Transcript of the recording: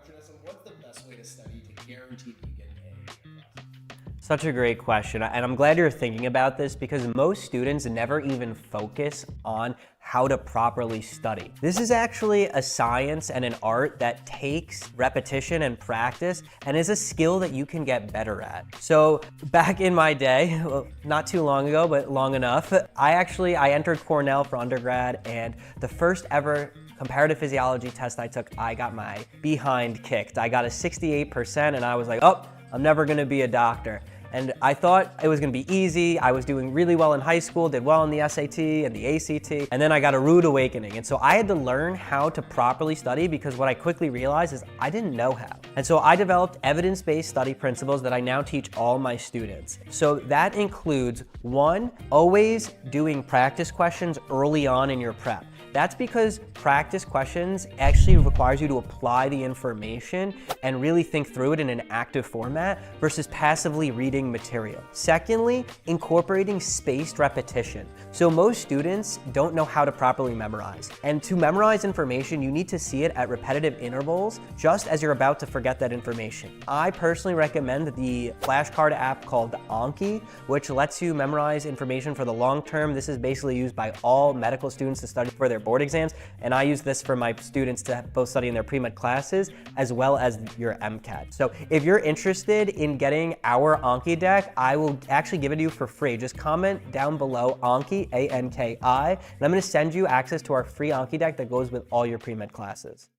perfectionism, what's the best way to study to guarantee that you get an A in your class? Such a great question, and I'm glad you're thinking about this because most students never even focus on how to properly study. This is actually a science and an art that takes repetition and practice and is a skill that you can get better at. So back in my day, not too long ago, but long enough, I entered Cornell for undergrad, and the first ever comparative physiology test I took, I got my behind kicked. I got a 68% and I was like, oh, I'm never gonna be a doctor. And I thought it was gonna be easy. I was doing really well in high school, did well in the SAT and the ACT, and then I got a rude awakening. And so I had to learn how to properly study because what I quickly realized is I didn't know how. And so I developed evidence-based study principles that I now teach all my students. So that includes, one, always doing practice questions early on in your prep. That's because practice questions actually requires you to apply the information and really think through it in an active format versus passively reading material. Secondly, incorporating spaced repetition. So most students don't know how to properly memorize. And to memorize information, you need to see it at repetitive intervals just as you're about to forget that information. I personally recommend the flashcard app called Anki, which lets you memorize information for the long term. This is basically used by all medical students to study for their board exams, and I use this for my students to both study in their pre-med classes as well as your MCAT. So if you're interested in getting our Anki deck, I will actually give it to you for free. Just comment down below Anki, A-N-K-I, and I'm gonna send you access to our free Anki deck that goes with all your pre-med classes.